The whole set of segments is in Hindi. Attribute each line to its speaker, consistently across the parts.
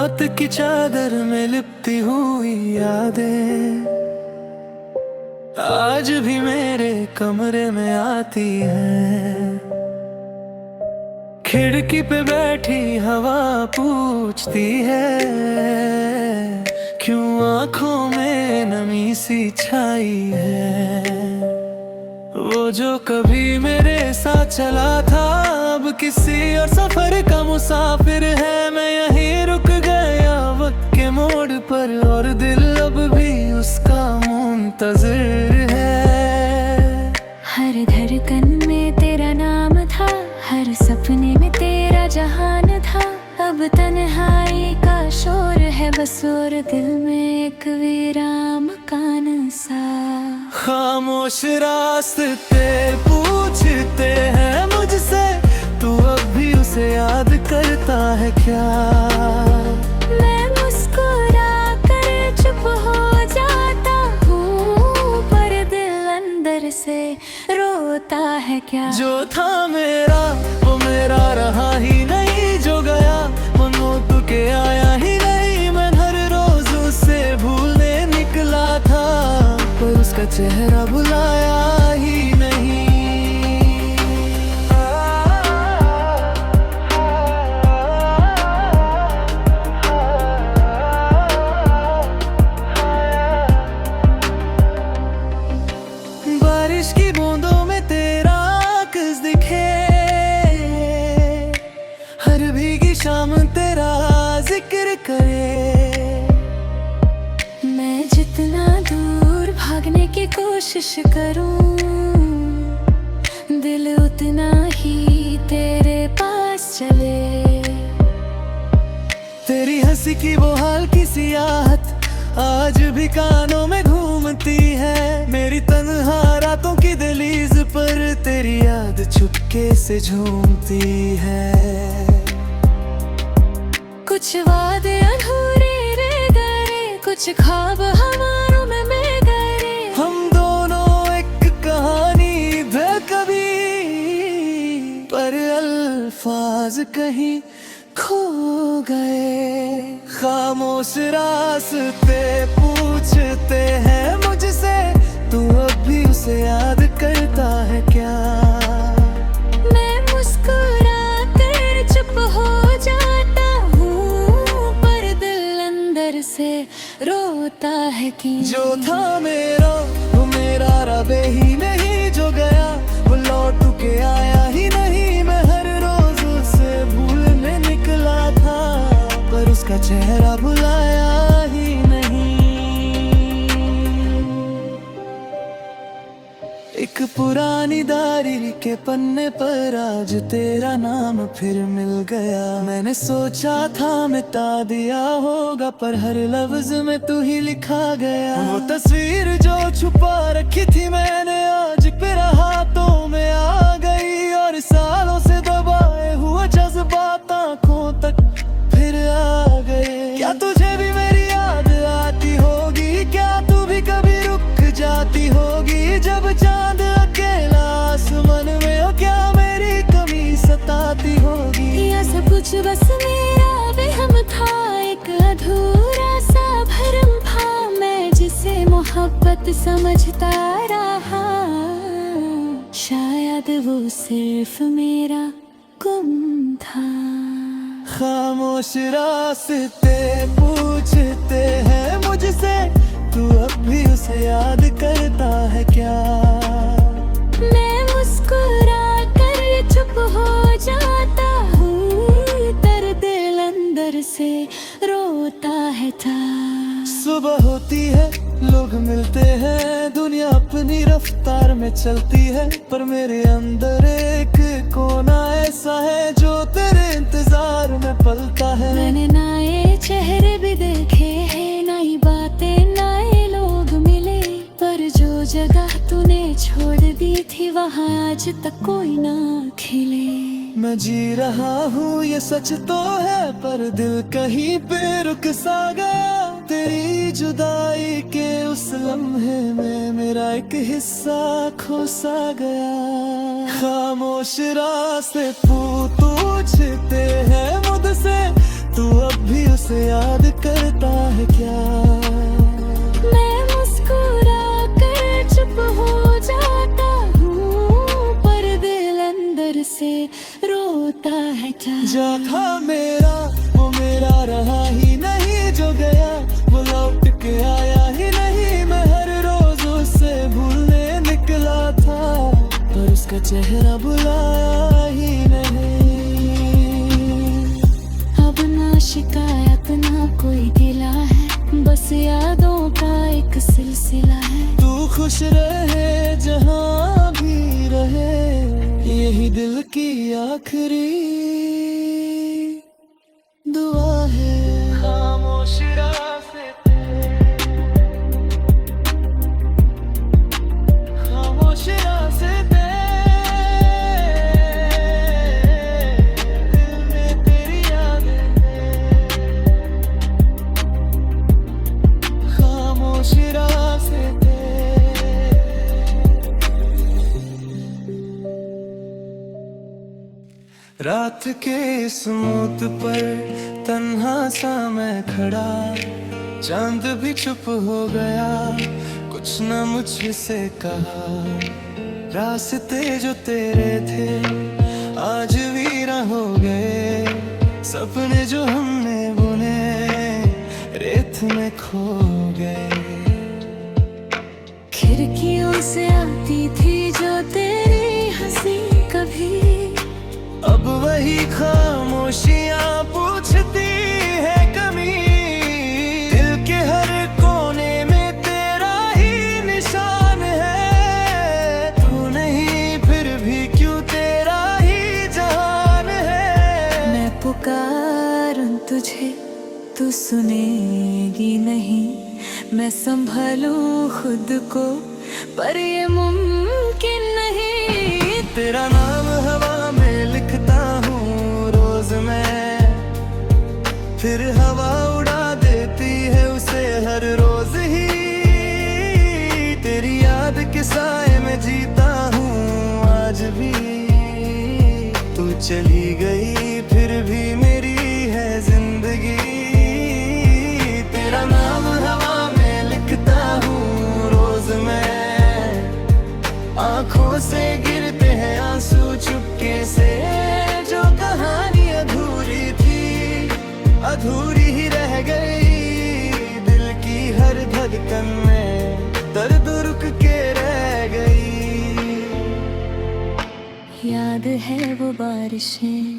Speaker 1: रात की चादर में लिपटी हुई यादें आज भी मेरे कमरे में आती हैं। खिड़की पे बैठी हवा पूछती है, क्यों आंखों में नमी सी छाई है। वो जो कभी मेरे साथ चला था अब किसी और सफर का मुसाफिर है। मैं यहीं रुक गया वक्त के मोड़ पर और दिल अब भी उसका मुंतज़िर है।
Speaker 2: हर धड़कन में तेरा नाम था, हर सपने में तेरा जहान था। अब तन्हाई का शोर है बस और दिल में एक वीरान मकान सा।
Speaker 1: खामोश रास्ते पूछते हैं मुझसे, तू अब भी उसे याद करता है क्या।
Speaker 2: मैं मुस्कुरा कर चुप हो जाता हूँ, पर दिल अंदर से रोता है क्या।
Speaker 1: जो था मेरा वो मेरा रहा ही नहीं, जो गया वो लौट के आया ही नहीं। मैं हर रोज उसे भूलने निकला था, पर उसका चेहरा भुलाया ही नहीं। बारिश की बूंदों में तेरा अक्स दिखे, हर भीगी शाम तेरा जिक्र करे।
Speaker 2: मैं जितना दूर भागने की कोशिश करूं, दिल उतना ही तेरे पास चले।
Speaker 1: तेरी हंसी की वो हल्की सी आहट आज भी कानों में घूमती है। मेरी तन्हा रातों की दहलीज पर तेरी याद चुपके से झूमती है।
Speaker 2: कुछ वादे अधूरे रह गए, कुछ ख्वाब हमारों में मिल गए।
Speaker 1: हम दोनों एक कहानी थे कभी, पर अल्फाज कहीं खो गए। खामोश रास्ते पूछते हैं मुझसे, तू अब भी उसे याद करता है क्या।
Speaker 2: मैं मुस्कुरा कर चुप हो जाता हूँ, पर दिल अंदर से रोता है कि
Speaker 1: जो था मेरा वो मेरा रबे ही नहीं, जो गया वो लौट के आया ही नहीं। मैं हर रोज उसे भूलने निकला था, पर उसका चेहरा भुलाया ही नहीं। एक पुरानी डायरी के पन्ने पर आज तेरा नाम फिर मिल गया। मैंने सोचा था मिटा दिया होगा, पर हर लफ्ज में तू ही लिखा गया। वो तस्वीर जो छुपा रखी थी मैंने आज तेरा हाथों में आ गई, और सालों से दबाए हुए जज्बात आंखों तक फिर आ गए। क्या तुझे भी मेरी याद आती होगी, क्या तू भी कभी रुक जाती होगी जब चांद अकेला आसमान में हो। क्या मेरी कमी सताती होगी,
Speaker 2: या सब कुछ बस मेरा वहम था, एक अधूरा सा भरम था। मैं जिसे मोहब्बत समझता रहा, शायद वो सिर्फ मेरा गुम था।
Speaker 1: खामोश रास्ते पूछते हैं मुझसे, तू अब भी उसे याद करता है क्या।
Speaker 2: मैं मुस्कुरा कर चुप हो जाता हूँ, पर दिल अंदर से रोता है था।
Speaker 1: सुबह होती है लोग मिलते हैं, दुनिया अपनी रफ्तार में चलती है, पर मेरे अंदर एक कोना ऐसा है जो तेरे इंतजार में पलता है।
Speaker 2: मैंने नए चेहरे भी देखे हैं, नई बातें नए लोग मिले, पर जो जगह तूने छोड़ दी थी वहाँ आज तक कोई ना खिले।
Speaker 1: मैं जी रहा हूँ ये सच तो है, पर दिल कहीं पे रुक सा गया। तेरी जुदाई के उस लम्हे में मेरा एक हिस्सा खो सा गया। खामोश रास्ते पूछते हैं मुझसे, तू अब भी उस उसे याद करता है क्या?
Speaker 2: मैं मुस्कुरा कर चुप हो जाता हूँ, पर दिल अंदर से रोता है क्या?
Speaker 1: जो था मेरा वो मेरा रहा ही नहीं, जो गया वो लौट के आया ही नहीं। मैं हर रोज उससे भूलने निकला था, पर उसका चेहरा बुलाया ही नहीं।
Speaker 2: अब ना शिकायत ना कोई गिला है, बस यादों का एक सिलसिला है।
Speaker 1: तू खुश रहे जहाँ भी रहे, यही दिल की आखिरी दुआ है। खामोश रास्ते, खामोश रास्ते, दिल में तेरी यादें, खामोश रास्ते। रात के स्मूद पर तन्हा सा मैं खड़ा, चांद भी चुप हो गया, कुछ न मुझसे कहा। रास्ते जो तेरे थे आज वीरा हो गए, सपने जो हमने बुने रेत में खो गए।
Speaker 2: खिड़कियों से आती थी जो तेरी हंसी कभी,
Speaker 1: अब वही खामोशियां पूछती है कमी। दिल के हर कोने में तेरा ही निशान है, तू नहीं फिर भी क्यों तेरा ही जहान है।
Speaker 2: मैं पुकारूं तुझे तू सुनेगी नहीं, मैं संभालूं खुद को पर ये मुमकिन नहीं।
Speaker 1: तेरा नाम हवा में लिखता हूँ रोज मैं, फिर हवा उड़ा देती है उसे हर रोज ही। तेरी याद के साए में जीता हूँ आज भी, तू चली गई फिर भी मेरी है जिंदगी। तेरा नाम हवा में लिखता हूँ रोज मैं, आंखों से गिरते हैं आंसू चुपके से। जो कहानी अधूरी थी अधूरी ही रह गई, दिल की हर धड़कन में दर्द रुक के रह गई।
Speaker 2: याद है वो बारिशें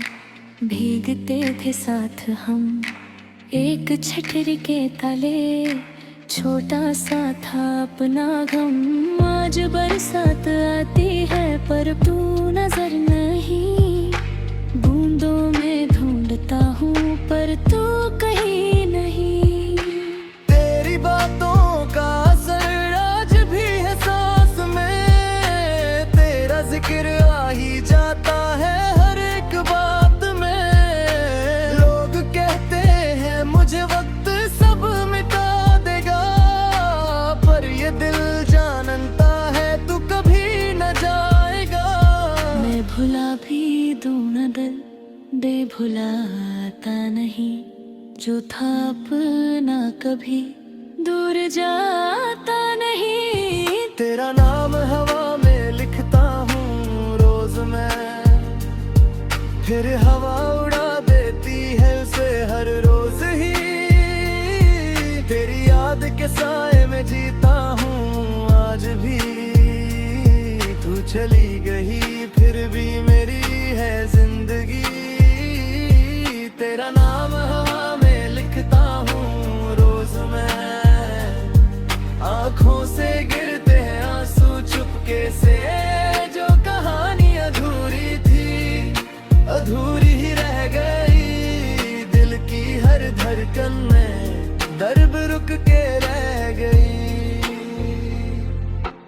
Speaker 2: भीगते थे साथ हम, एक छतरी के तले छोटा सा था अपना गम। आज बरसात आती है पर तू नजर नहीं, बूंदों में ढूंढता हूँ पर तू कहीं नहीं।
Speaker 1: तेरी बातों का असर आज भी है सांस में, तेरा जिक्र आ ही जाता है हर एक बात में। लोग कहते हैं मुझे वक्त सब मिटा देगा, पर ये दिल जानता है तू कभी न जाएगा।
Speaker 2: मैं भुला भी दूं न दिल दे भुलाता नहीं, जो था अपना कभी दूर जाता नहीं।
Speaker 1: तेरा नाम हवा में लिखता हूँ रोज मैं, फिर हवा उड़ा देती है उसे हर रोज ही। तेरी याद के साए में जीता हूँ आज भी, तू चली गई फिर भी मेरी है जिंदगी। तेरा नाम हवा में लिखता हूँ रोज मैं, आंखों से गिरते हैं आंसू चुपके से। जो कहानी अधूरी थी अधूरी ही रह गई, दिल की हर धड़कन में दर्द रुक के रह गई।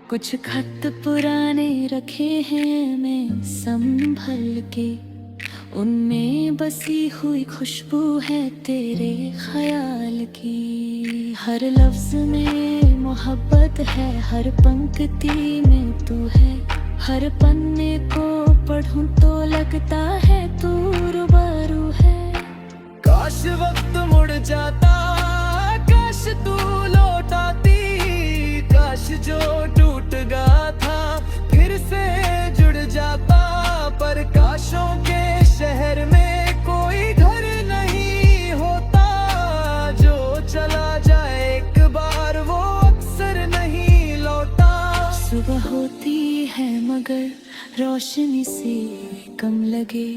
Speaker 2: कुछ खत पुराने रखे हैं मैं संभल के, उनमें बसी हुई खुशबू है तेरे ख्याल की। हर लफ्ज में मोहब्बत है, हर पंक्ति में तू है। हर पन्ने को पढ़ूं तो लगता है तू रूबरू है।
Speaker 1: काश वक्त मुड़ जा
Speaker 2: अगर रोशनी से कम लगे,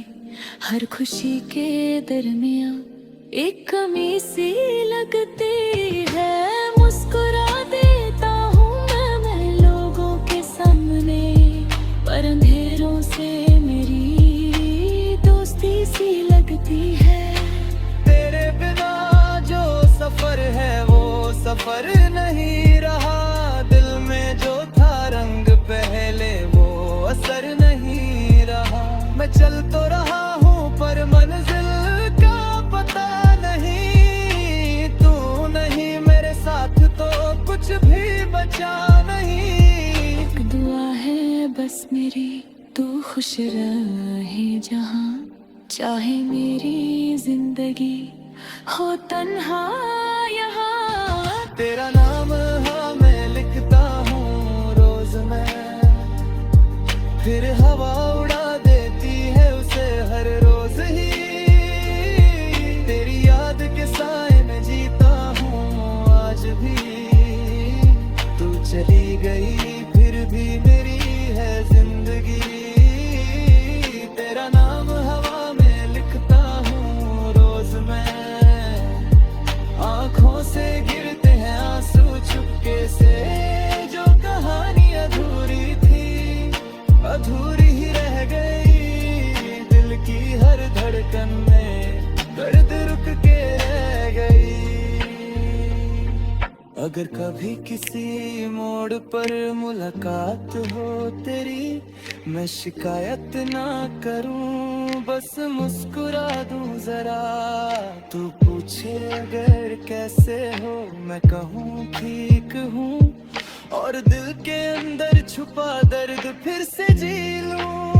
Speaker 2: हर खुशी के दरमियां एक कमी सी लगती है। मुस्कुरा देता हूँ मैं लोगों के सामने, पर अंधेरों से मेरी दोस्ती सी लगती है।
Speaker 1: तेरे बिना जो सफर है वो सफर नहीं रहा, दिल में जो था रंग पहले वो असर नहीं रहा। मैं चल तो रहा हूँ पर मंजिल का पता नहीं, तू नहीं मेरे साथ तो कुछ भी बचा नहीं।
Speaker 2: एक दुआ है बस मेरी, तू खुश रहे जहाँ चाहे मेरी जिंदगी हो तन्हा यहाँ।
Speaker 1: तेरा नाम हाँ मैं लिखता हूँ रोज मैं, फिर हवा उड़ा देती है उसे हर रोज ही। तेरी याद के साए में जीता हूँ आज भी, तू चली गई फिर भी मेरी है जिंदगी। तेरा नाम हवा में लिखता हूँ रोज मैं, आँखों से गिरते हैं आंसू चुपके से। जो कहानी अधूरी थी अधूरी ही रह गई, दिल की हर धड़कन में दर्द रुक के रह गई। अगर कभी किसी मोड़ पर मुलाकात हो तेरी, मैं शिकायत ना करूं बस मुस्कुरा दूं जरा। तू पूछे अगर कैसे हो मैं कहूँ ठीक हूँ, और दिल के अंदर छुपा दर्द फिर से जी लूं।